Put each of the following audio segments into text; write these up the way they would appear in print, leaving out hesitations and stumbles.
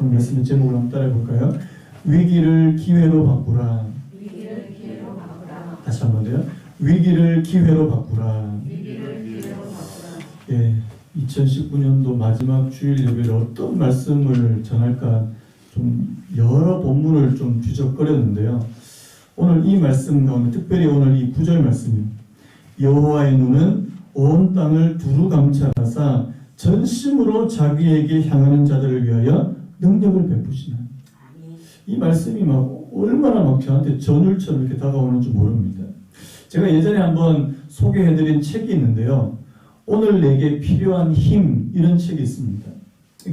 오늘 말씀의 제목을 한번 따라해 볼까요? 위기를 기회로 바꾸라. 위기를 기회로 바꾸라. 다시 한 번 더요. 위기를 기회로 바꾸라. 위기를 기회로 바꾸라. 예, 2019년도 마지막 주일 예배에 어떤 말씀을 전할까 좀 여러 본문을 좀 뒤적거렸는데요. 오늘 이 말씀 가운데 특별히 오늘 이 9절 말씀이요. 여호와의 눈은 온 땅을 두루 감찰하사 전심으로 자기에게 향하는 자들을 위하여 능력을 베푸시나니. 이 말씀이 막 얼마나 막 저한테 전율처럼 이렇게 다가오는 줄 모릅니다. 제가 예전에 한번 소개해드린 책이 있는데요. 오늘 내게 필요한 힘, 이런 책이 있습니다.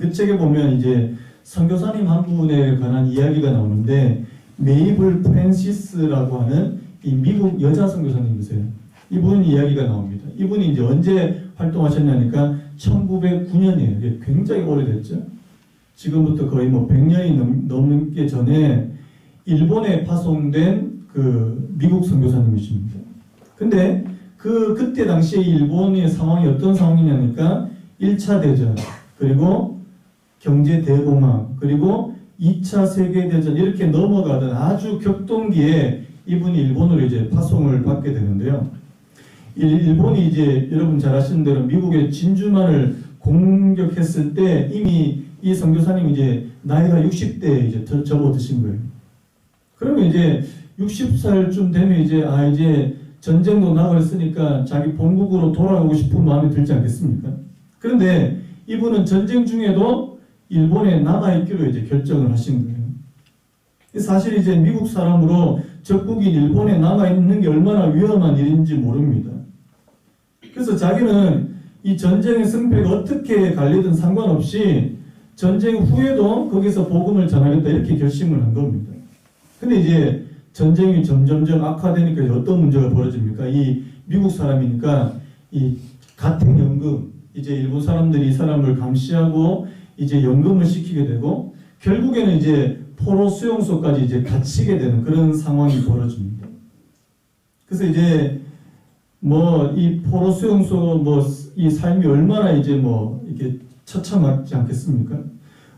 그 책에 보면 이제 선교사님 한 분에 관한 이야기가 나오는데, 메이블 프랜시스라고 하는 이 미국 여자 선교사님이세요. 이분 이야기가 나옵니다. 이분이 이제 언제 활동하셨냐니까 1909년이에요. 굉장히 오래됐죠. 지금부터 거의 뭐 100년이 넘게 전에 일본에 파송된 그 미국 선교사님이십니다. 근데 그때 당시에 일본의 상황이 어떤 상황이냐니까 1차 대전, 그리고 경제 대공황, 그리고 2차 세계대전 이렇게 넘어가던 아주 격동기에 이분이 일본으로 이제 파송을 받게 되는데요. 일본이 이제 여러분 잘 아시는 대로 미국의 진주만을 공격했을 때 이미 이 선교사님이 이제 나이가 60대에 이제 접어드신 거예요. 그러면 이제 60살쯤 되면 이제 전쟁도 나갔으니까 자기 본국으로 돌아가고 싶은 마음이 들지 않겠습니까? 그런데 이분은 전쟁 중에도 일본에 남아있기로 이제 결정을 하신 거예요. 사실 이제 미국 사람으로 적국인 일본에 남아있는 게 얼마나 위험한 일인지 모릅니다. 그래서 자기는 이 전쟁의 승패가 어떻게 갈리든 상관없이 전쟁 후에도 거기서 복음을 전하겠다 이렇게 결심을 한 겁니다. 근데 이제 전쟁이 점점점 악화되니까 어떤 문제가 벌어집니까? 이 미국 사람이니까 이 가택연금, 이제 일본 사람들이 이 사람을 감시하고 이제 연금을 시키게 되고 결국에는 이제 포로 수용소까지 이제 갇히게 되는 그런 상황이 벌어집니다. 그래서 이제 뭐 이 포로 수용소 뭐 이 삶이 얼마나 이제 뭐 이렇게 처참하지 않겠습니까?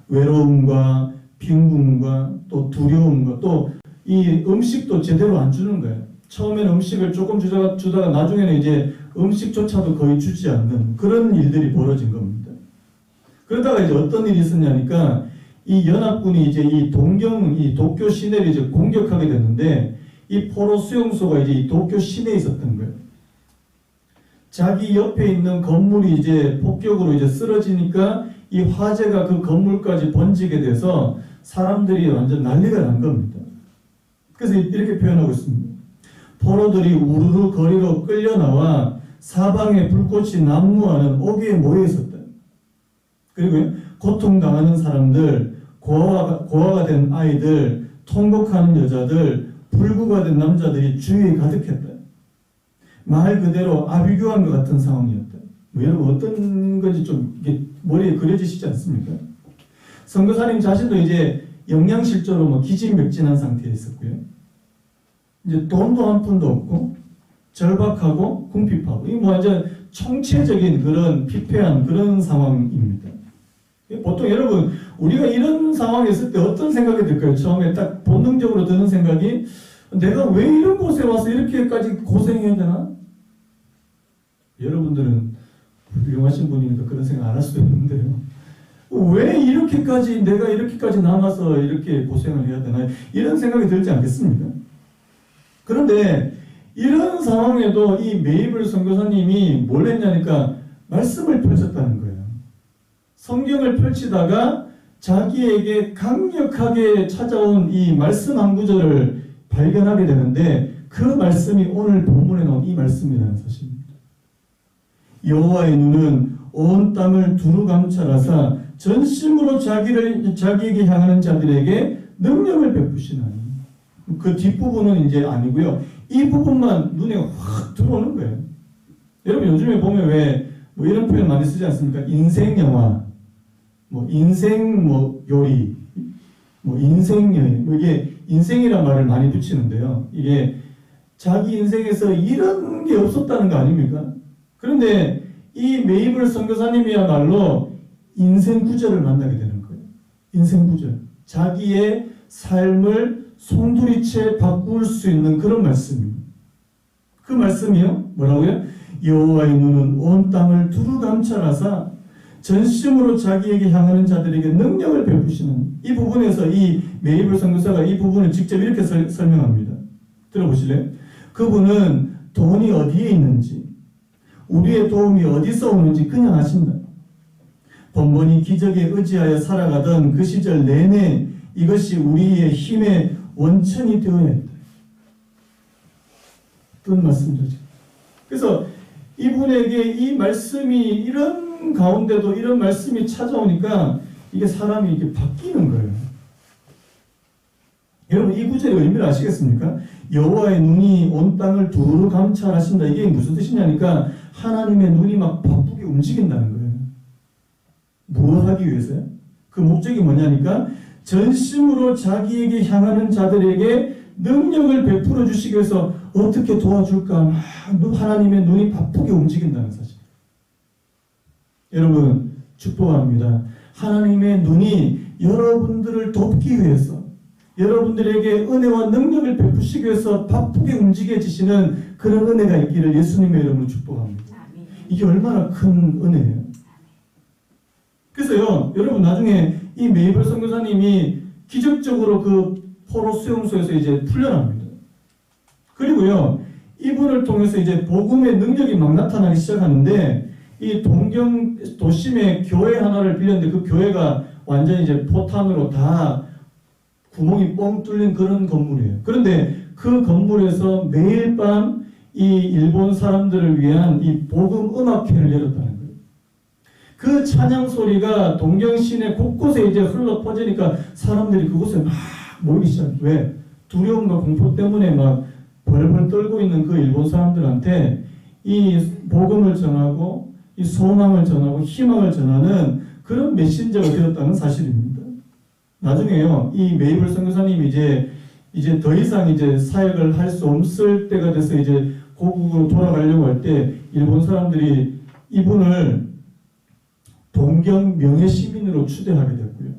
외로움과 빈궁과 또 두려움과 또 이 음식도 제대로 안 주는 거예요. 처음에는 음식을 조금 주다가 나중에는 이제 음식조차도 거의 주지 않는 그런 일들이 벌어진 겁니다. 그러다가 이제 어떤 일이 있었냐니까 이 연합군이 이제 이 도쿄 시내를 이제 공격하게 됐는데 이 포로 수용소가 이제 이 도쿄 시내에 있었던 거예요. 자기 옆에 있는 건물이 이제 폭격으로 이제 쓰러지니까 이 화재가 그 건물까지 번지게 돼서 사람들이 완전 난리가 난 겁니다. 그래서 이렇게 표현하고 있습니다. 포로들이 우르르 거리로 끌려 나와 사방에 불꽃이 난무하는 옥에 모여 있었다. 그리고 고통당하는 사람들, 고아가 된 아이들, 통곡하는 여자들, 불구가 된 남자들이 주위에 가득했다. 말 그대로 아비규환 것 같은 상황이었다. 뭐 여러분 어떤 건지 좀 이게 머리에 그려지시지 않습니까? 선교사님 자신도 이제 영양실조로 뭐 기진맥진한 상태에 있었고요. 이제 돈도 한 푼도 없고 절박하고 궁핍하고 이 뭐 완전 총체적인 그런 피폐한 그런 상황입니다. 보통 여러분 우리가 이런 상황에 있을 때 어떤 생각이 들까요? 처음에 딱 본능적으로 드는 생각이 내가 왜 이런 곳에 와서 이렇게까지 고생해야 되나? 여러분들은 훌륭하신 분이니까 그런 생각 안 할 수도 있는데요. 왜 내가 이렇게까지 남아서 이렇게 고생을 해야 되나? 이런 생각이 들지 않겠습니까? 그런데 이런 상황에도 이 메이블 선교사님이 뭘 했냐니까 말씀을 펼쳤다는 거예요. 성경을 펼치다가 자기에게 강력하게 찾아온 이 말씀 한 구절을 발견하게 되는데 그 말씀이 오늘 본문에 나온 이 말씀이라는 사실입니다. 여호와의 눈은 온 땅을 두루 감찰하사 전심으로 자기에게 향하는 자들에게 능력을 베푸시나니. 그 뒷부분은 이제 아니고요. 이 부분만 눈에 확 들어오는 거예요. 여러분 요즘에 보면 왜 뭐 이런 표현 많이 쓰지 않습니까? 인생 영화, 뭐 인생 뭐 요리, 뭐 인생 여행, 뭐 이게 인생이란 말을 많이 붙이는데요. 이게 자기 인생에서 이런 게 없었다는 거 아닙니까? 그런데 이 메이블 선교사님이야말로 인생 구절을 만나게 되는 거예요. 인생 구절, 자기의 삶을 송두리째 바꿀 수 있는 그런 말씀입니다. 그 말씀이요, 뭐라고요? 여호와의 눈은 온 땅을 두루 감찰하사 전심으로 자기에게 향하는 자들에게 능력을 베푸시는, 이 부분에서 이 메이블 선교사가 이 부분을 직접 이렇게 설명합니다. 들어보실래요? 그분은 돈이 어디에 있는지, 우리의 도움이 어디서 오는지 그냥 아신다. 번번이 기적에 의지하여 살아가던 그 시절 내내 이것이 우리의 힘의 원천이 되어야 했다. 어떤 말씀이죠? 그래서 이분에게 이 말씀이 이런 가운데도 이런 말씀이 찾아오니까 이게 사람이 이게 바뀌는 거예요. 여러분 이 구절의 의미를 아시겠습니까? 여호와의 눈이 온 땅을 두루 감찰하신다. 이게 무슨 뜻이냐니까 하나님의 눈이 막 바쁘게 움직인다는 거예요. 무엇 하기 위해서요? 그 목적이 뭐냐니까 전심으로 자기에게 향하는 자들에게 능력을 베풀어 주시기 위해서 어떻게 도와줄까 막 하나님의 눈이 바쁘게 움직인다는 사실. 여러분 축복합니다. 하나님의 눈이 여러분들을 돕기 위해서, 여러분들에게 은혜와 능력을 베푸시기 위해서 바쁘게 움직여지시는 그런 은혜가 있기를 예수님의 이름으로 축복합니다. 이게 얼마나 큰 은혜예요. 그래서요, 여러분 나중에 이 메이블 선교사님이 기적적으로 그 포로 수용소에서 이제 풀려납니다. 그리고요, 이분을 통해서 이제 복음의 능력이 막 나타나기 시작하는데, 이 동경 도심에 교회 하나를 빌렸는데 그 교회가 완전히 이제 포탄으로 다 구멍이 뻥 뚫린 그런 건물이에요. 그런데 그 건물에서 매일 밤 이 일본 사람들을 위한 이 복음 음악회를 열었다는 거예요. 그 찬양 소리가 동경 시내 곳곳에 이제 흘러 퍼지니까 사람들이 그곳에 막 모이기 시작해요. 왜? 두려움과 공포 때문에 막 벌벌 떨고 있는 그 일본 사람들한테 이 복음을 전하고 이 소망을 전하고 희망을 전하는 그런 메신저가 되었다는 사실입니다. 나중에요, 이 메이블 선교사님이 이제 더 이상 이제 사역을 할 수 없을 때가 돼서 이제 고국으로 돌아가려고 할 때 일본 사람들이 이분을 동경 명예시민으로 추대하게 됐고요.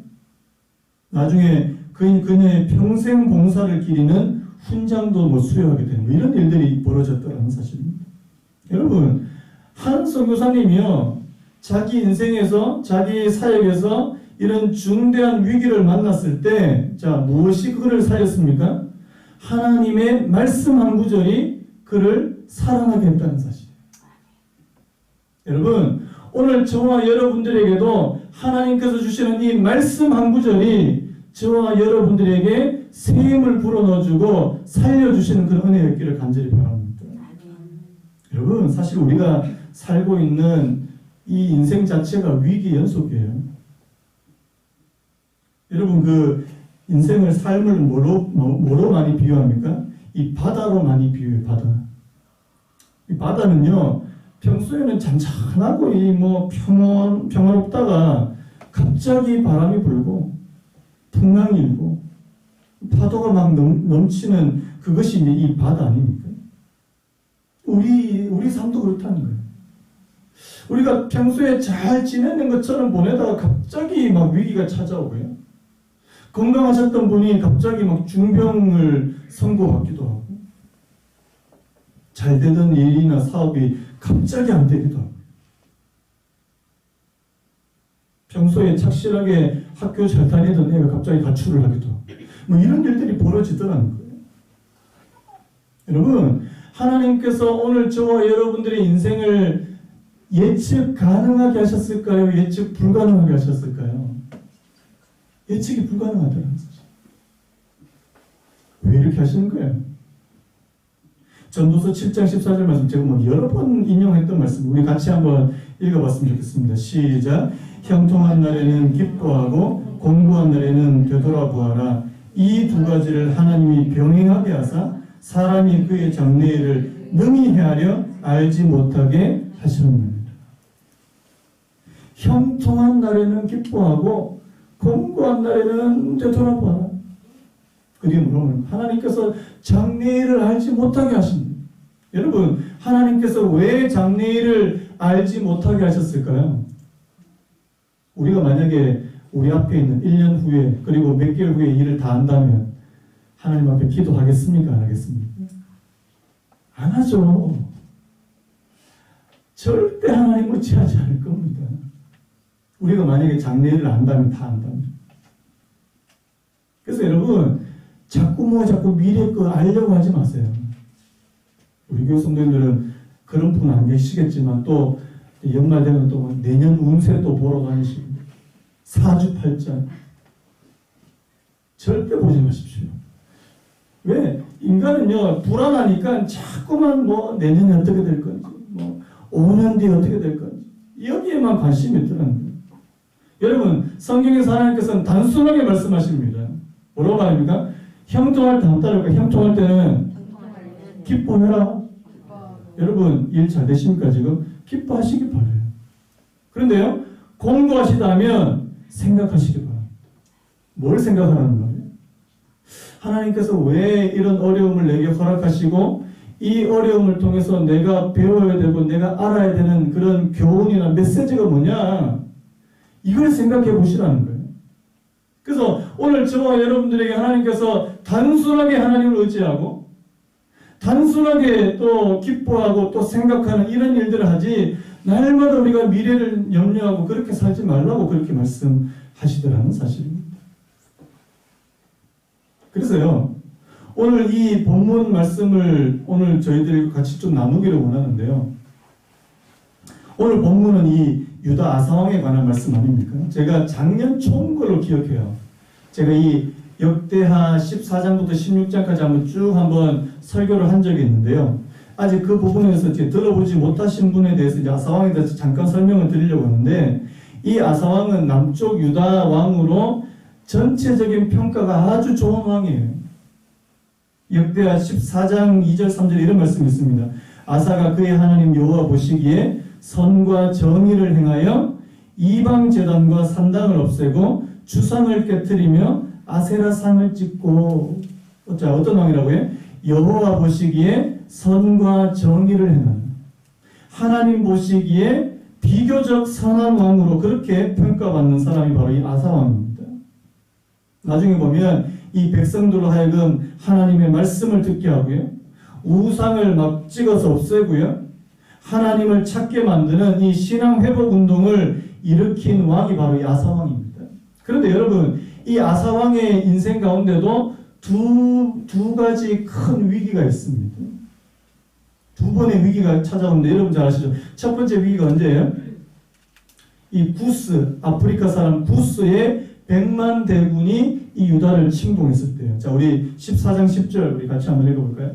나중에 그녀의 평생 봉사를 기리는 훈장도 뭐 수여하게 되는 뭐 이런 일들이 벌어졌다는 사실입니다. 여러분, 한 선교사님이요, 자기 인생에서, 자기 사역에서 이런 중대한 위기를 만났을 때, 자, 무엇이 그를 살렸습니까? 하나님의 말씀 한 구절이 그를 살아나게 했다는 사실이에요. 여러분, 오늘 저와 여러분들에게도 하나님께서 주시는 이 말씀 한 구절이 저와 여러분들에게 새 힘을 불어넣어주고 살려주시는 그런 은혜였기를 간절히 바랍니다. 여러분, 사실 우리가 살고 있는 이 인생 자체가 위기 연속이에요. 여러분, 그 인생을, 삶을 뭐로 많이 비유합니까? 이 바다로 많이 비유해요, 바다. 이 바다는요, 평소에는 잔잔하고 평화롭다가 갑자기 바람이 불고 풍랑이 일고 파도가 막 넘치는 그것이 이제 이 바다 아닙니까? 우리 삶도 그렇다는 거예요. 우리가 평소에 잘 지내는 것처럼 보내다가 갑자기 막 위기가 찾아오고요. 건강하셨던 분이 갑자기 막 중병을 선고받기도 하고, 잘 되던 일이나 사업이 갑자기 안 되기도 하고, 평소에 착실하게 학교 잘 다니던 애가 갑자기 가출을 하기도 하고, 뭐 이런 일들이 벌어지더라는 거예요. 여러분, 하나님께서 오늘 저와 여러분들의 인생을 예측 가능하게 하셨을까요? 예측 불가능하게 하셨을까요? 예측이 불가능하다는 사실. 왜 이렇게 하시는 거예요? 전도서 7장 14절 말씀, 제가 뭐 여러 번 인용했던 말씀, 우리 같이 한번 읽어봤으면 좋겠습니다. 시작. 형통한 날에는 기뻐하고 공고한 날에는 되돌아보아라. 이 두 가지를 하나님이 병행하게 하사 사람이 그의 장래일을 능히 헤아려 알지 못하게 하시느니라. 형통한 날에는 기뻐하고 공고한 날에는 되돌아보아라. 그게 뭐냐면 하나님께서 장래일을 알지 못하게 하십니다. 여러분, 하나님께서 왜 장래일을 알지 못하게 하셨을까요? 우리가 만약에 우리 앞에 있는 1년 후에 그리고 몇 개월 후에 일을 다 한다면 하나님 앞에 기도하겠습니까? 안 하겠습니까? 안 하죠. 절대 하나님 의지하지 않을 겁니다. 우리가 만약에 장례를 안다면 다 안다면. 그래서 여러분 자꾸 미래 거 알려고 하지 마세요. 우리 교회 성도님들은 그런 분 안 계시겠지만 또 연말 되면 또 내년 운세 또 보러 다니시고 사주팔자 절대 보지 마십시오. 왜? 인간은요 불안하니까 자꾸만 뭐 내년에 어떻게 될 건지 뭐 5년 뒤에 어떻게 될 건지 여기에만 관심이 있더라는 거예요. 여러분 성경에서 하나님께서는 단순하게 말씀하십니다. 뭐라고 말합니까? 형통할 때 한번 따라할까요? 형통할 때는 기뻐해라. 여러분 일 잘 되십니까 지금? 기뻐하시기 바라요. 그런데요 공부하시다면 생각하시기 바랍니다. 뭘 생각하라는 거예요? 하나님께서 왜 이런 어려움을 내게 허락하시고 이 어려움을 통해서 내가 배워야 되고 내가 알아야 되는 그런 교훈이나 메시지가 뭐냐 이걸 생각해 보시라는 거예요. 그래서 오늘 저와 여러분들에게 하나님께서 단순하게 하나님을 의지하고 단순하게 또 기뻐하고 또 생각하는 이런 일들을 하지 날마다 우리가 미래를 염려하고 그렇게 살지 말라고 그렇게 말씀하시더라는 사실입니다. 그래서요 오늘 이 본문 말씀을 오늘 저희들이 같이 좀 나누기를 원하는데요. 오늘 본문은 이 유다 아사왕에 관한 말씀 아닙니까? 제가 작년 초인 걸로 기억해요. 제가 이 역대하 14장부터 16장까지 한번 설교를 한 적이 있는데요. 아직 그 부분에서 이제 들어보지 못하신 분에 대해서 이제 아사왕에 대해서 잠깐 설명을 드리려고 하는데 이 아사왕은 남쪽 유다 왕으로 전체적인 평가가 아주 좋은 왕이에요. 역대하 14장 2절 3절 이런 말씀이 있습니다. 아사가 그의 하나님 여호와 보시기에 선과 정의를 행하여 이방 제단과 산당을 없애고 주상을 깨뜨리며 아세라상을 찍고 자 어떤 왕이라고요? 여호와 보시기에 선과 정의를 행하는 하나님 보시기에 비교적 선한 왕으로 그렇게 평가받는 사람이 바로 이 아사왕입니다. 나중에 보면 이 백성들로 하여금 하나님의 말씀을 듣게 하고요. 우상을 막 찍어서 없애고요. 하나님을 찾게 만드는 이 신앙 회복 운동을 일으킨 왕이 바로 이 아사왕입니다. 그런데 여러분 이 아사왕의 인생 가운데도 두 가지 큰 위기가 있습니다. 두 번의 위기가 찾아오는데 여러분 잘 아시죠? 첫 번째 위기가 언제예요? 이 구스, 아프리카 사람 구스의 100만 대군이 이 유다를 침공했을 때요. 자, 우리 14장 10절 우리 같이 한번 읽어볼까요?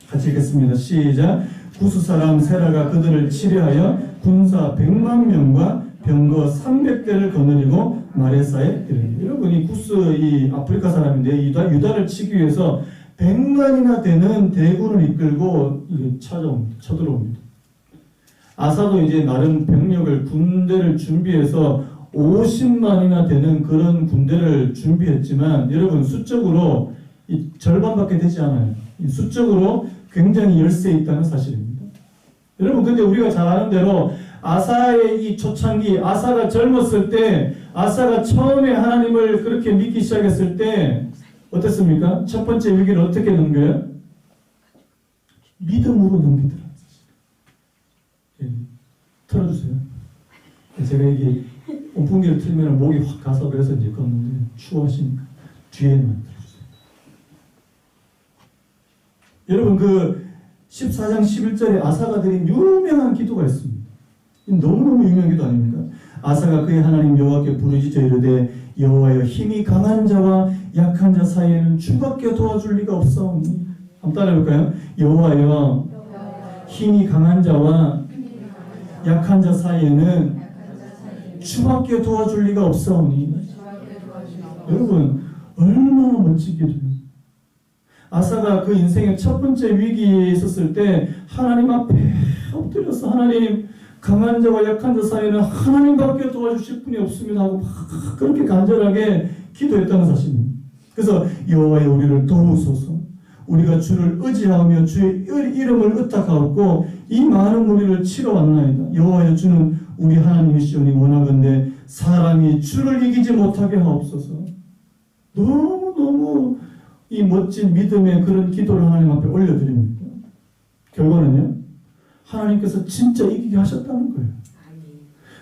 같이 읽겠습니다. 시작. 구스 사람 세라가 그들을 치려하여 군사 100만 명과 병거 300대를 거느리고 마레사에 이르니. 여러분 이 구스 이 아프리카 사람인데 유다를 치기 위해서 100만이나 되는 대군을 이끌고 쳐들어옵니다. 아사도 이제 나름 병력을 군대를 준비해서 50만이나 되는 그런 군대를 준비했지만 여러분 수적으로 이 절반밖에 되지 않아요. 수적으로 굉장히 열세에 있다는 사실입니다. 여러분 근데 우리가 잘 아는 대로 아사의 이 초창기 아사가 젊었을 때 아사가 처음에 하나님을 그렇게 믿기 시작했을 때 어땠습니까? 첫 번째 위기를 어떻게 넘겨요? 믿음으로 넘기더라. 틀어주세요. 제가 이게 온풍기를 틀면 목이 확 가서 그래서 이제 껐는데 추워하시니까 뒤에만 들어주세요. 여러분 그 14장 11절에 아사가 드린 유명한 기도가 있습니다. 너무너무 유명한 기도 아닙니까? 아사가 그의 하나님 여호와께 부르짖어 이르되 여호와여 힘이 강한 자와 약한 자 사이에는 주밖에 도와줄 리가 없사오니. 한번 따라해볼까요? 여호와여 힘이 강한 자와 약한 자 사이에는 주밖에 도와줄 리가 없사오니. 여러분 얼마나 멋지게 돼요. 아사가 그 인생의 첫 번째 위기에 있었을 때 하나님 앞에 엎드려서 하나님 강한 자와 약한 자 사이에는 하나님밖에 도와주실 분이 없습니다 하고 막 그렇게 간절하게 기도했다는 사실입니다. 그래서 여호와여 우리를 도우소서. 우리가 주를 의지하며 주의 이름을 의탁하옵고 이 많은 무리를 치러 왔나이다. 여호와여 주는 우리 하나님이시오니 원하건대 사람이 주를 이기지 못하게 하옵소서. 너무너무 이 멋진 믿음의 그런 기도를 하나님 앞에 올려드립니다. 결과는요, 하나님께서 진짜 이기게 하셨다는 거예요.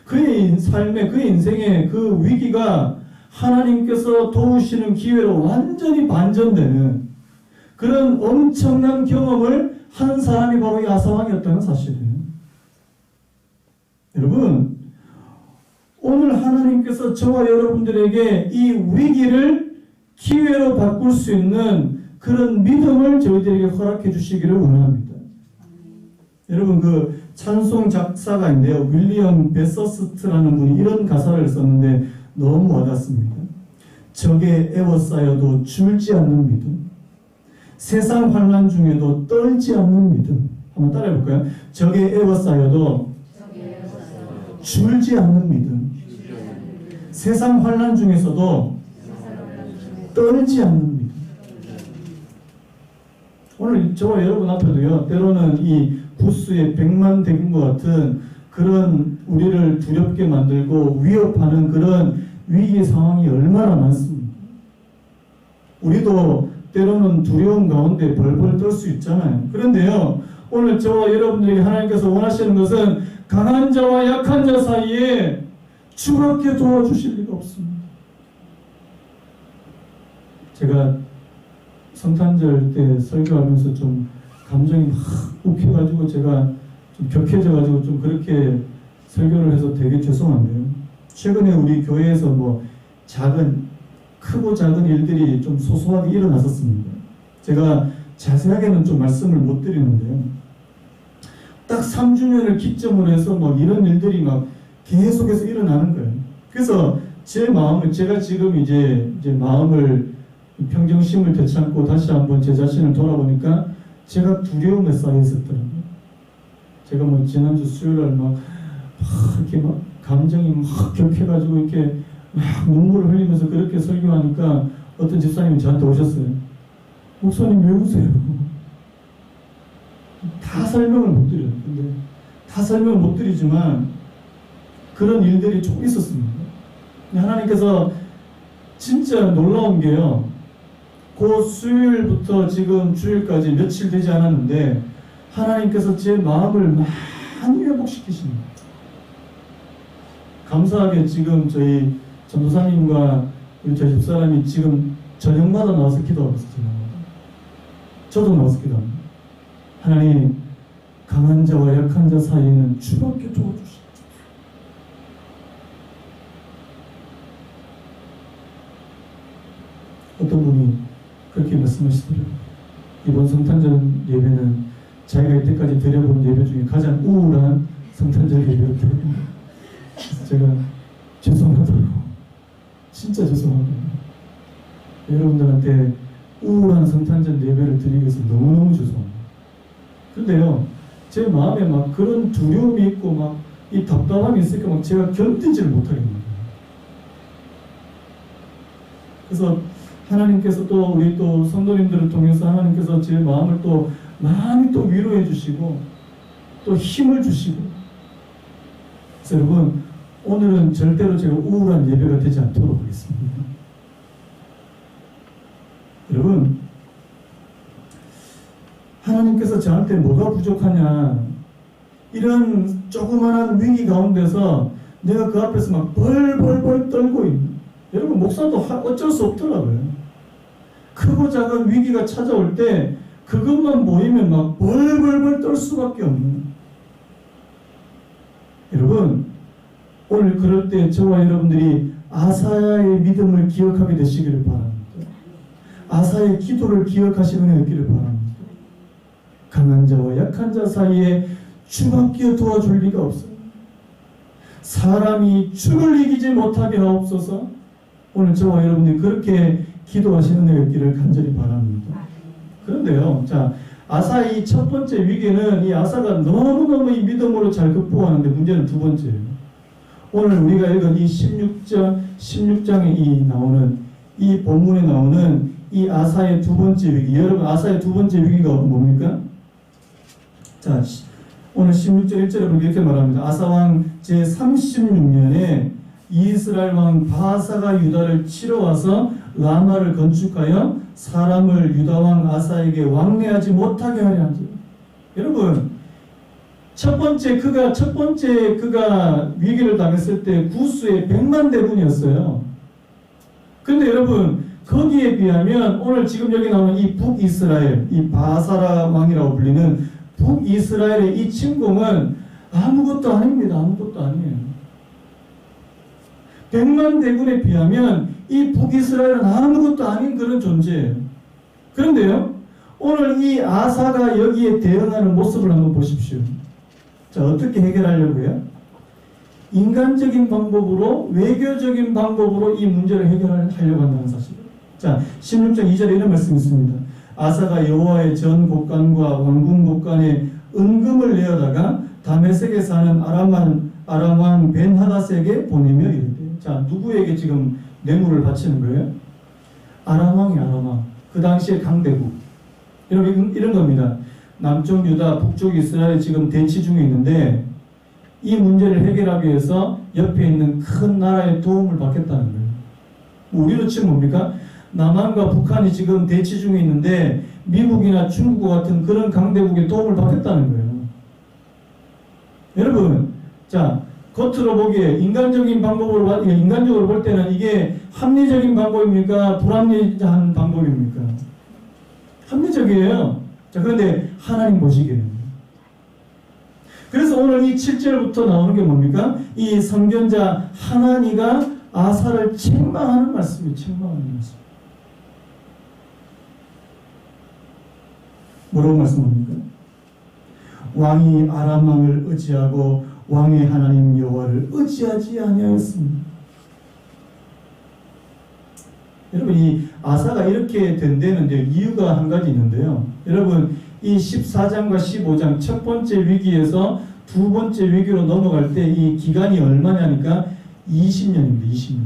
그의 삶의, 그의 인생의 그 위기가 하나님께서 도우시는 기회로 완전히 반전되는 그런 엄청난 경험을 한 사람이 바로 이 아사왕이었다는 사실이에요. 여러분, 오늘 하나님께서 저와 여러분들에게 이 위기를 기회로 바꿀 수 있는 그런 믿음을 저희들에게 허락해 주시기를 원합니다. 여러분, 그 찬송 작사가 있는데요, 윌리엄 베서스트라는 분이 이런 가사를 썼는데 너무 와닿습니다. 적에 애워싸여도 줄지 않는 믿음, 세상 환난 중에도 떨지 않는 믿음. 한번 따라해 볼까요? 적에 애워싸여도 줄지 않는 믿음, 세상 환난 중에서도 떨지 않는 믿음. 오늘 저와 여러분 앞에도요, 때로는 이 부스의 백만대군과 같은 그런 우리를 두렵게 만들고 위협하는 그런 위기 상황이 얼마나 많습니다. 우리도 때로는 두려움 가운데 벌벌 떨 수 있잖아요. 그런데요, 오늘 저와 여러분들에게 하나님께서 원하시는 것은 강한 자와 약한 자 사이에 주밖에 도와주실 리가 없습니다. 제가 성탄절 때 설교하면서 좀 감정이 막 욱해가지고 제가 좀 격해져가지고 좀 그렇게 설교를 해서 되게 죄송한데요. 최근에 우리 교회에서 뭐 크고 작은 일들이 좀 소소하게 일어났었습니다. 제가 자세하게는 좀 말씀을 못 드리는데요. 딱 3주년을 기점으로 해서 뭐 이런 일들이 막 계속해서 일어나는 거예요. 그래서 제 마음을, 제가 지금 이제 마음을, 평정심을 되찾고 다시 한번 제 자신을 돌아보니까 제가 두려움에 쌓여 있었더라고요. 제가 뭐 지난주 수요일날 막 이렇게 막 감정이 막 격해가지고 이렇게 막 눈물을 흘리면서 그렇게 설교하니까 어떤 집사님이 저한테 오셨어요. 목사님 왜 우세요? 다 설명을 못 드려요. 근데 다 설명을 못 드리지만 그런 일들이 좀 있었습니다. 하나님께서 진짜 놀라운 게요, 그 수요일부터 지금 주일까지 며칠 되지 않았는데 하나님께서 제 마음을 많이 회복시키십니다. 감사하게 지금 저희 전도사님과 우리 저희 집사람이 지금 저녁마다 나와서 기도하고 있어요. 저도 나와서 기도합니다. 하나님, 강한 자와 약한 자 사이에는 주밖에 도와주시옵소서. 어떤 분이 그렇게 말씀하시더라고요. 이번 성탄절 예배는 자기가 이때까지 드려본 예배 중에 가장 우울한 성탄절 예배였다고. 제가 죄송하다고, 진짜 죄송하다고, 여러분들한테 우울한 성탄절 예배를 드리기 위해서 너무너무 죄송합니다. 근데요, 제 마음에 막 그런 두려움이 있고 막 이 답답함이 있으니까 막 제가 견디지를 못하겠는 거예요. 그래서 하나님께서 또 우리 또 성도님들을 통해서 하나님께서 제 마음을 또 많이 또 위로해 주시고 또 힘을 주시고, 그래서 여러분, 오늘은 절대로 제가 우울한 예배가 되지 않도록 하겠습니다. 여러분, 하나님께서 저한테 뭐가 부족하냐, 이런 조그마한 위기 가운데서 내가 그 앞에서 막 벌벌벌 떨고 있는, 여러분, 목사도 어쩔 수 없더라고요. 크고 작은 위기가 찾아올 때 그것만 보이면 막 벌벌벌 떨 수밖에 없는, 여러분, 오늘 그럴 때 저와 여러분들이 아사야의 믿음을 기억하게 되시기를 바랍니다. 아사의 기도를 기억하시는 애 있기를 바랍니다. 강한 자와 약한 자 사이에 주밖에 도와줄 리가 없어요. 사람이 주를 이기지 못하게 하옵소서. 오늘 저와 여러분들이 그렇게 기도하시는 애 있기를 간절히 바랍니다. 그런데요, 자, 아사의 첫 번째 위기는 이 아사가 너무너무 이 믿음으로 잘 극복하는데 문제는 두 번째예요. 오늘 우리가 읽은 이 16장에 이 본문에 나오는 이 아사의 두 번째 위기. 여러분, 아사의 두 번째 위기가 뭡니까? 자, 오늘 16절 1절에 보면 이렇게 말합니다. 아사왕 제36년에 이스라엘 왕 바사가 유다를 치러 와서 라마를 건축하여 사람을 유다 왕 아사에게 왕래하지 못하게 하려 하지. 여러분, 첫 번째 그가 위기를 당했을 때 구수의 100만 대군이었어요. 근데 여러분, 거기에 비하면 오늘 지금 여기 나오는 이 북이스라엘, 이 바사라 왕이라고 불리는 북이스라엘의 이 침공은 아무것도 아닙니다. 아무것도 아니에요. 100만 대군에 비하면 이 북이스라엘은 아무것도 아닌 그런 존재예요. 그런데요, 오늘 이 아사가 여기에 대응하는 모습을 한번 보십시오. 자, 어떻게 해결하려고요? 인간적인 방법으로, 외교적인 방법으로 이 문제를 해결하려고 한다는 사실. 자, 16장 2절에 이런 말씀이 있습니다. 아사가 여호와의 전 곡간과 왕궁 곡간에 은금을 내어다가 다메섹에 사는 아람 왕 벤하닷에게 보내며 이르되. 자, 누구에게 지금 뇌물을 바치는 거예요? 아람 왕이 아람 왕. 그 당시에 강대국. 이런 겁니다. 남쪽 유다, 북쪽 이스라엘 지금 대치 중에 있는데 이 문제를 해결하기 위해서 옆에 있는 큰 나라의 도움을 받겠다는 거예요. 우리로 치면 뭡니까? 남한과 북한이 지금 대치 중에 있는데 미국이나 중국과 같은 그런 강대국의 도움을 받겠다는 거예요. 여러분, 자, 겉으로 보기에 인간적으로 볼 때는 이게 합리적인 방법입니까? 불합리한 방법입니까? 합리적이에요. 자, 그런데 하나님 보시기에는. 그래서 오늘 이 7절부터 나오는 게 뭡니까? 이 선견자 하나니가 아사를 책망하는 말씀이에요. 책망하는 말씀. 뭐라고 말씀합니까? 왕이 아람 왕을 의지하고 왕의 하나님 여호와를 의지하지 아니하였습니다. 여러분, 이 아사가 이렇게 된 데는 이제 이유가 한 가지 있는데요. 여러분, 이 14장과 15장 첫 번째 위기에서 두 번째 위기로 넘어갈 때 이 기간이 얼마냐니까 20년입니다. 20년.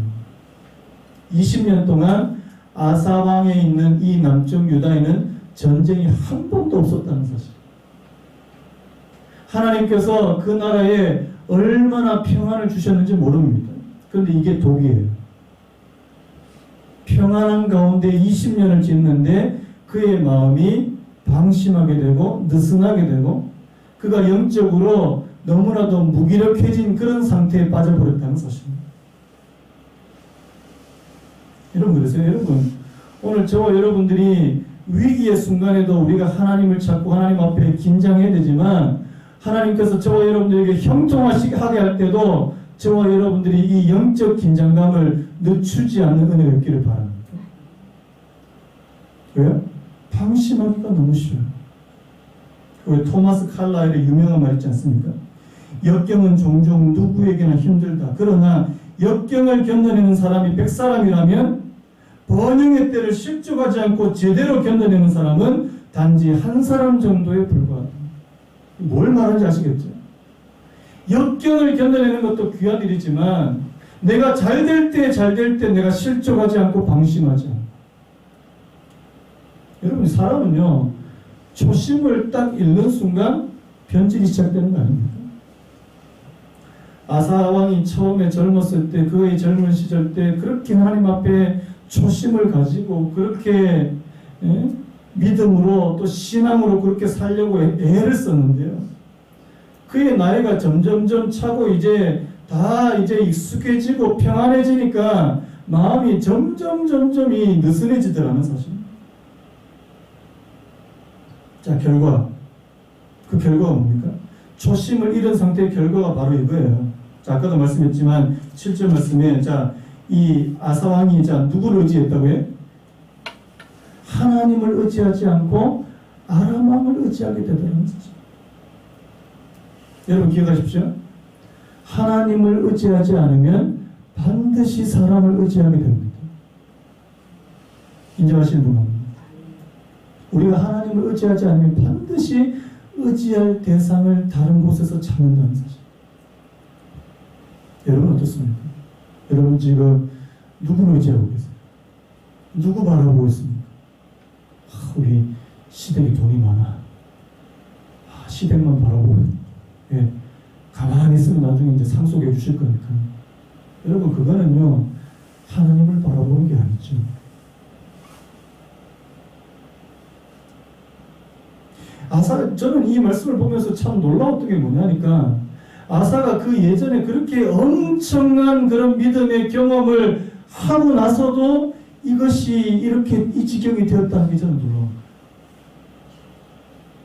20년 동안 아사 왕에 있는 이 남쪽 유다에는 전쟁이 한 번도 없었다는 사실. 하나님께서 그 나라에 얼마나 평안을 주셨는지 모릅니다. 그런데 이게 독이에요. 평안한 가운데 20년을 짓는데 그의 마음이 방심하게 되고 느슨하게 되고 그가 영적으로 너무나도 무기력해진 그런 상태에 빠져버렸다는 사실입니다. 여러분, 그래서요, 여러분, 오늘 저와 여러분들이 위기의 순간에도 우리가 하나님을 찾고 하나님 앞에 긴장해야 되지만 하나님께서 저와 여러분들에게 형통하게 할 때도 저와 여러분들이 이 영적 긴장감을 늦추지 않는 은혜가 있기를 바랍니다. 왜요? 방심하기가 너무 쉬워요. 왜 토마스 칼라일의 유명한 말 있지 않습니까? 역경은 종종 누구에게나 힘들다. 그러나 역경을 견뎌내는 사람이 100사람이라면 번영의 때를 실족하지 않고 제대로 견뎌내는 사람은 단지 한 사람 정도에 불과하다. 뭘 말하는지 아시겠죠? 역경을 견뎌내는 것도 귀한 일이지만 내가 잘 될 때 내가 실족하지 않고 방심하지 않고. 여러분, 사람은요 초심을 딱 잃는 순간 변질이 시작되는 거 아닙니까? 아사 왕이 처음에 젊었을 때 그의 젊은 시절 때 그렇게 하나님 앞에 초심을 가지고 그렇게 믿음으로 또 신앙으로 그렇게 살려고 애를 썼는데요. 그의 나이가 점점점 차고 이제 익숙해지고 평안해지니까 마음이 점점 이 느슨해지더라는 사실. 자, 그 결과가 뭡니까? 초심을 잃은 상태의 결과가 바로 이거예요. 자, 아까도 말씀했지만 7절 말씀에 이 아사왕이 누구를 의지했다고요? 하나님을 의지하지 않고 아람 왕을 의지하게 되더라는 사실. 여러분 기억하십시오. 하나님을 의지하지 않으면 반드시 사람을 의지하게 됩니다. 인정하시는 분 없나요? 우리가 하나님을 의지하지 않으면 반드시 의지할 대상을 다른 곳에서 찾는다는 사실. 여러분 어떻습니까? 여러분 지금 누구를 의지하고 계세요? 누구 바라보고 있습니까? 우리 시댁이 돈이 많아. 시댁만 바라보고 가만히 있으면 나중에 이제 상속해 주실 거니까. 여러분, 그거는요, 하나님을 바라보는 게 아니죠. 저는 이 말씀을 보면서 참 놀라웠던 게 뭐냐니까, 아사가 그 예전에 그렇게 엄청난 그런 믿음의 경험을 하고 나서도 이것이 이렇게 이 지경이 되었다는 게 저는 놀라워요.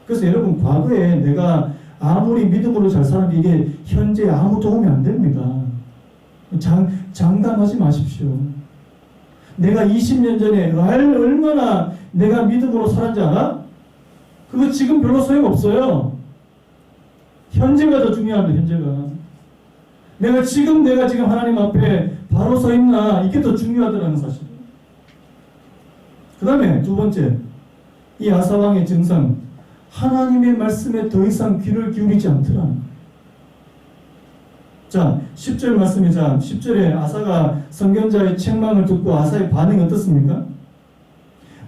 그래서 여러분, 과거에 내가 아무리 믿음으로 잘 살았는데 이게 현재 아무 도움이 안 됩니다. 장담하지 마십시오. 내가 20년 전에 얼마나 내가 믿음으로 살았는지 알아? 그거 지금 별로 소용없어요. 현재가 더 중요합니다. 현재가. 내가 지금 하나님 앞에 바로 서 있나, 이게 더 중요하다는 사실. 그 다음에 두 번째, 이 아사왕의 증상, 하나님의 말씀에 더 이상 귀를 기울이지 않더라는 거예요. 자, 10절 말씀이자 10절에 아사가 선견자의 책망을 듣고 아사의 반응이 어떻습니까?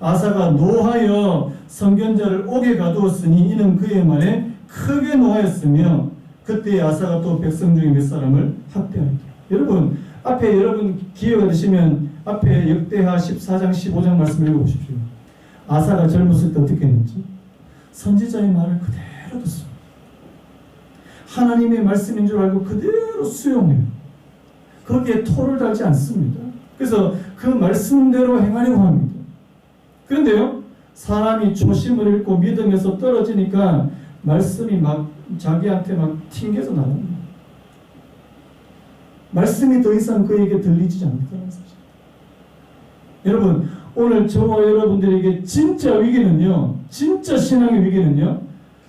아사가 노하여 선견자를 옥에 가두었으니 이는 그의 말에 크게 노하였으며 그때 아사가 또 백성 중에 몇 사람을 학대하였다. 여러분, 앞에 여러분 기회가 되시면 앞에 역대하 14장 15장 말씀 읽어보십시오. 아사가 젊었을 때 어떻게 했는지 선지자의 말을 그대로 듣습니다. 하나님의 말씀인 줄 알고 그대로 수용해요. 거기에 토를 달지 않습니다. 그래서 그 말씀대로 행하려고 합니다. 그런데요, 사람이 초심을 잃고 믿음에서 떨어지니까 말씀이 막 자기한테 막 튕겨서 나갑니다. 말씀이 더 이상 그에게 들리지 않는다는 사실. 여러분, 오늘 저와 여러분들에게 진짜 위기는요, 진짜 신앙의 위기는요,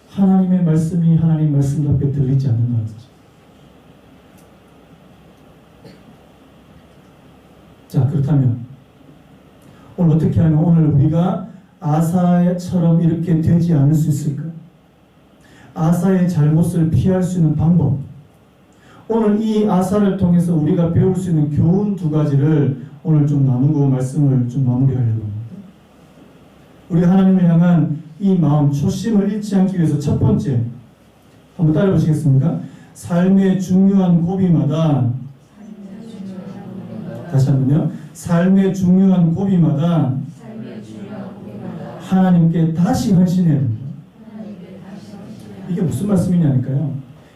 하나님의 말씀이 하나님 말씀답게 들리지 않는다는 사실. 자, 그렇다면 오늘 어떻게 하면 오늘 우리가 아사처럼 이렇게 되지 않을 수 있을까? 아사의 잘못을 피할 수 있는 방법. 오늘 이 아사를 통해서 우리가 배울 수 있는 교훈 두 가지를 오늘 좀 나누고 말씀을 좀 마무리하려고 합니다. 우리 하나님을 향한 이 마음, 초심을 잃지 않기 위해서 첫 번째, 한번 따라 보시겠습니까? 삶의 중요한 고비마다, 다시 한번요. 삶의 중요한 고비마다 하나님께 다시 헌신해야 됩니다. 이게 무슨 말씀이냐니까요.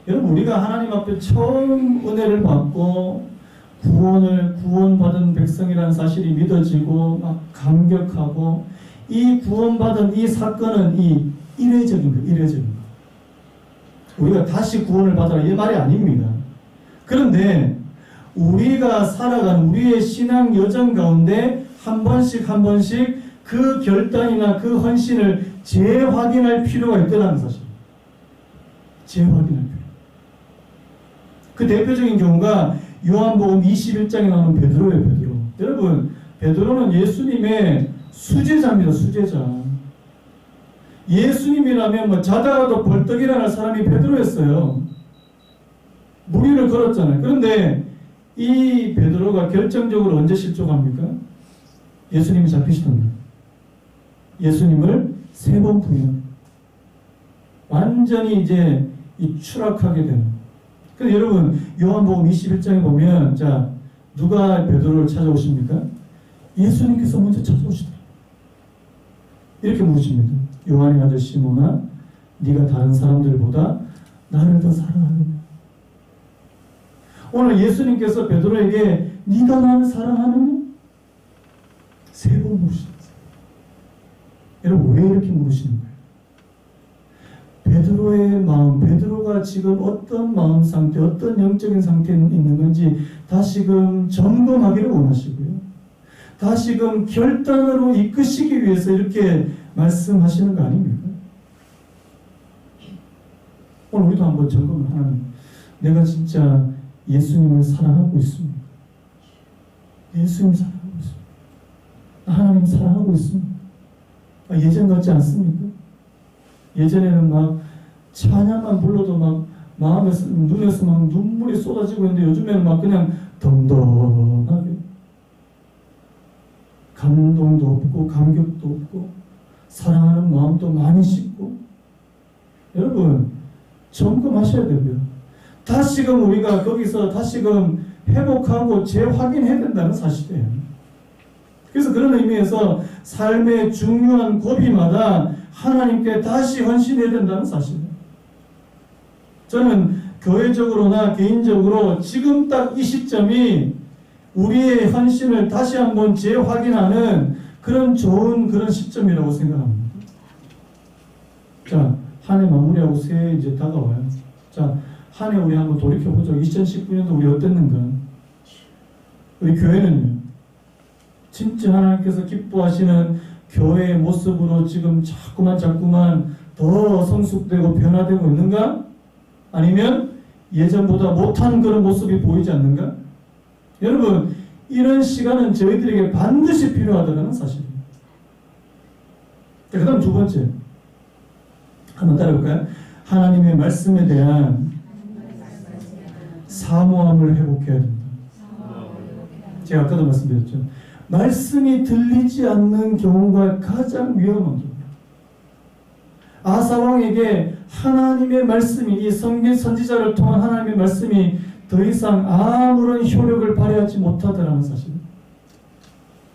여러분, 우리가 하나님 앞에 처음 은혜를 받고 구원받은 백성이라는 사실이 믿어지고 막 감격하고, 이 구원받은 이 사건은 이례적인 거예요. 이례적인 거. 우리가 다시 구원을 받아라 이 말이 아닙니다. 그런데 우리가 살아가는 우리의 신앙 여정 가운데 한 번씩 그 결단이나 그 헌신을 재확인할 필요가 있다는 사실. 재확인할 필요. 그 대표적인 경우가 요한복음 21장에 나오는 베드로예요. 베드로. 여러분, 베드로는 예수님의 수제자입니다. 수제자. 예수님이라면 뭐 자다가도 벌떡 일어날 사람이 베드로였어요. 물 위를 걸었잖아요. 그런데 이 베드로가 결정적으로 언제 실족합니까? 예수님이 잡히시던데. 예수님을 3번 부인합니다. 완전히 이제 추락하게 되는. 그래서 여러분, 요한복음 21장에 보면, 자, 누가 베드로를 찾아오십니까? 예수님께서 먼저 찾아오시더라. 이렇게 물으십니다. 요한의 아들 시몬아, 네가 다른 사람들보다 나를 더 사랑하느냐? 오늘 예수님께서 베드로에게 네가 나를 사랑하느냐? 3번 물으셨어요. 여러분, 왜 이렇게 물으시는 거예요? 베드로의 마음, 베드로가 지금 어떤 마음 상태, 어떤 영적인 상태에 있는 건지 다시금 점검하기를 원하시고요. 다시금 결단으로 이끄시기 위해서 이렇게 말씀하시는 거 아닙니까? 오늘 우리도 한번 점검을 하는, 내가 진짜 예수님을 사랑하고 있습니다. 예수님 사랑하고 있습니다. 하나님 사랑하고 있습니다. 예전 같지 않습니까? 예전에는 막 찬양만 불러도 막 마음에서, 눈에서 막 눈물이 쏟아지고 있는데 요즘에는 막 그냥 덩덩하게 감동도 없고 감격도 없고 사랑하는 마음도 많이 식고. 여러분, 점검하셔야 되고요. 다시금 우리가 거기서 다시금 회복하고 재확인해야 된다는 사실이에요. 그래서 그런 의미에서 삶의 중요한 고비마다 하나님께 다시 헌신해야 된다는 사실이에요. 저는 교회적으로나 개인적으로 지금 딱 이 시점이 우리의 헌신을 다시 한번 재확인하는 그런 좋은 그런 시점이라고 생각합니다. 자, 한 해 마무리하고 새해 이제 다가와요. 자, 한 해 우리 한번 돌이켜보죠. 2019년도 우리 어땠는가? 우리 교회는요, 진짜 하나님께서 기뻐하시는 교회의 모습으로 지금 자꾸만 더 성숙되고 변화되고 있는가? 아니면 예전보다 못한 그런 모습이 보이지 않는가? 여러분, 이런 시간은 저희들에게 반드시 필요하다는 사실입니다. 그 다음 두 번째, 한번 따라볼까요? 하나님의 말씀에 대한 사모함을 회복해야 된다. 제가 아까도 말씀드렸죠. 말씀이 들리지 않는 경우가 가장 위험한 경우입니다. 아사왕에게 하나님의 말씀이, 이 선지자를 통한 하나님의 말씀이 더 이상 아무런 효력을 발휘하지 못하더라는 사실입니다.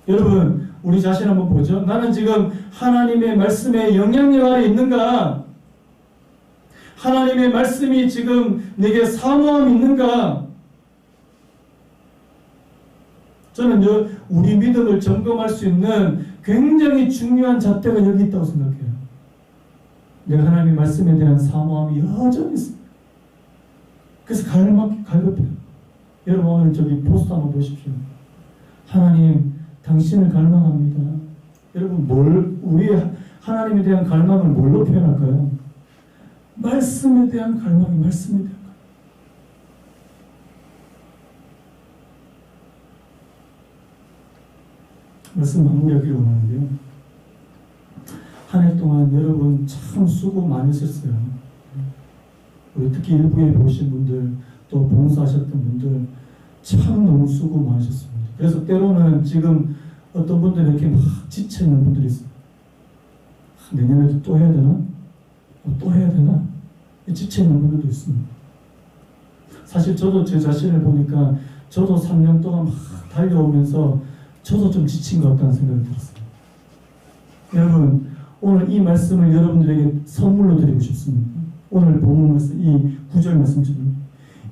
여러분, 우리 자신 한번 보죠. 나는 지금 하나님의 말씀에 영향력 아래 있는가? 하나님의 말씀이 지금 내게 사모함이 있는가? 저는 우리 믿음을 점검할 수 있는 굉장히 중요한 잣대가 여기 있다고 생각해요. 내가 하나님의 말씀에 대한 사모함이 여전히 있습니다. 그래서 갈급해요. 여러분, 오늘 저기 포스터 한번 보십시오. 하나님, 당신을 갈망합니다. 여러분, 우리의 하나님에 대한 갈망을 뭘로 표현할까요? 말씀에 대한 갈망이 말씀에 대한 갈망. 말씀 마무리하기를 원하는데요. 한 해 동안 여러분 참 수고 많으셨어요. 우리 특히 일부에 보신 분들, 또 봉사하셨던 분들 참 너무 수고 많으셨습니다. 그래서 때로는 지금 어떤 분들은 이렇게 막 지쳐있는 분들이 있어요. 내년에도 또 해야 되나? 또 해야 되나? 지쳐있는 분들도 있습니다. 사실 저도 제 자신을 보니까 저도 3년 동안 막 달려오면서 저도 좀 지친 것 같다는 생각이 들었어요. 여러분, 오늘 이 말씀을 여러분들에게 선물로 드리고 싶습니다. 오늘 본문 말씀, 이 9절 말씀처럼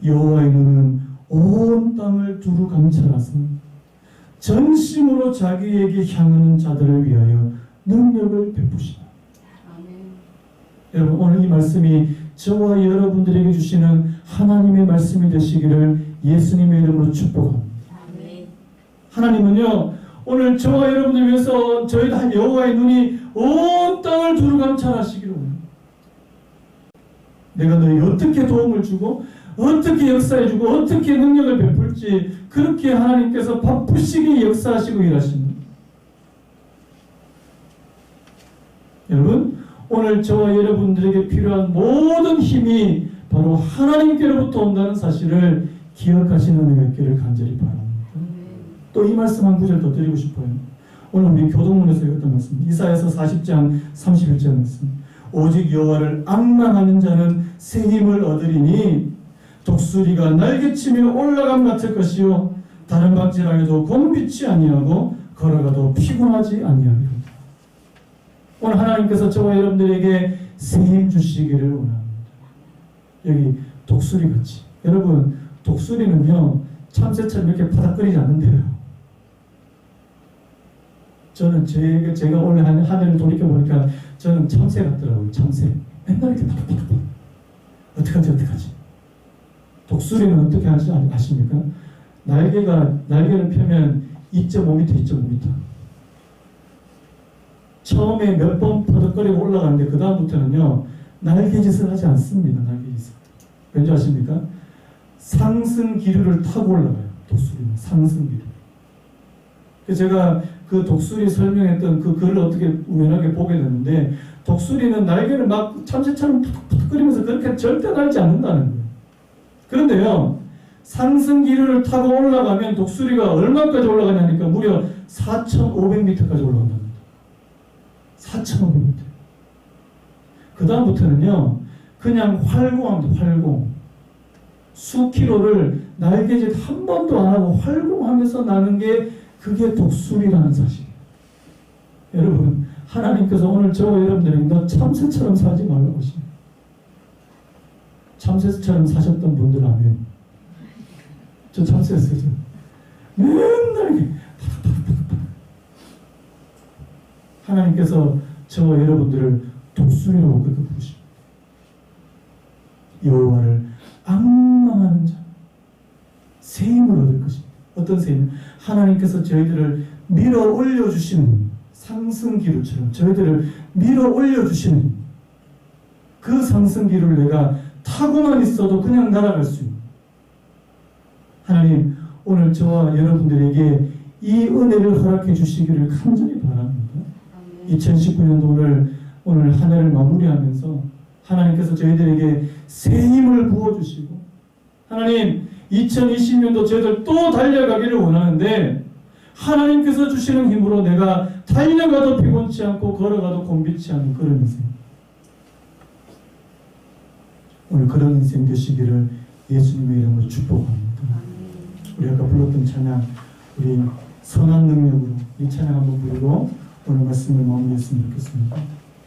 여호와의 눈은 온 땅을 두루 감찰하사 전심으로 자기에게 향하는 자들을 위하여 능력을 베푸시다. 여러분, 오늘 이 말씀이 저와 여러분들에게 주시는 하나님의 말씀이 되시기를 예수님의 이름으로 축복합니다. 하나님은요, 오늘 저와 여러분들 위해서 저희도 한 여호와의 눈이 온 땅을 두루 감찰하시기를 원합니다. 내가 너희 어떻게 도움을 주고 어떻게 역사해주고 어떻게 능력을 베풀지 그렇게 하나님께서 바쁘시게 역사하시고 일하십니다. 여러분, 오늘 저와 여러분들에게 필요한 모든 힘이 바로 하나님께로부터 온다는 사실을 기억하시는 은혜가 있기를 간절히 바랍니다. 또 이 말씀 한 구절 더 드리고 싶어요. 오늘 우리 교동문에서 읽었던 말씀, 이사야서 40장 31절 말씀. 오직 여호와를 앙망하는 자는 새 힘을 얻으리니 독수리가 날개치며 올라감 같을 것이요 다른 박질하여도 곤비치 아니하고 걸어가도 피곤하지 아니하리로다. 오늘 하나님께서 저와 여러분들에게 새 힘 주시기를 원합니다. 여기 독수리같이. 여러분, 독수리는요 참새처럼 이렇게 바닥거리지 않는데요. 저는 제가 오늘 한 해를 돌이켜보니까 저는 참새 같더라고요. 참새. 맨날 이렇게 바닥바닥. 어떡하지? 독수리는 어떻게 하지 아십니까? 날개를 펴면 2.5m, 2.5m. 처음에 몇 번 퍼덕거리고 올라가는데 그 다음부터는요 날개짓을 하지 않습니다. 날개짓을. 왠지 아십니까? 상승 기류를 타고 올라가요. 독수리는 상승 기류. 그래서 제가 그 독수리 설명했던 그 글을 어떻게 우연하게 보게 됐는데 독수리는 날개를 막 참새처럼 푸득푸득거리면서 그렇게 절대 날지 않는다는 거예요. 그런데요 상승 기류를 타고 올라가면 독수리가 얼마까지 올라가냐니까 무려 4,500m까지 올라간답니다. 4,500m. 그 다음부터는요 그냥 활공합니다. 활공. 수킬로를 날개짓 한 번도 안 하고 활공하면서 나는 게 그게 독수리라는 사실. 여러분, 하나님께서 오늘 저와 여러분들에게 너 참새처럼 살지 말라고 하십니다. 참새처럼 사셨던 분들 아멘. 저 참새였어요. 맨날 이렇게 하나님께서 저와 여러분들을 독수리라고 그렇게 부르십니다. 여호와를 앙망하는 자, 새 힘을 얻을 것입니다. 어떤 새 힘? 하나님께서 저희들을 밀어 올려주시는 상승기류처럼 저희들을 밀어 올려주시는 그 상승기류를 내가 타고만 있어도 그냥 날아갈 수 있는 하나님, 오늘 저와 여러분들에게 이 은혜를 허락해 주시기를 간절히 바랍니다. 2019년도 오늘 한 해를 마무리하면서 하나님께서 저희들에게 새 힘을 부어주시고 하나님 2020년도 저희들 또 달려가기를 원하는데 하나님께서 주시는 힘으로 내가 달려가도 피곤치 않고 걸어가도 곤비치 않는 그런 인생, 오늘 그런 인생 되시기를 예수님의 이름으로 축복합니다. 우리 아까 불렀던 찬양, 우리 선한 능력으로 이 찬양 한번 부르고 오늘 말씀을 마무리했으면 좋겠습니다.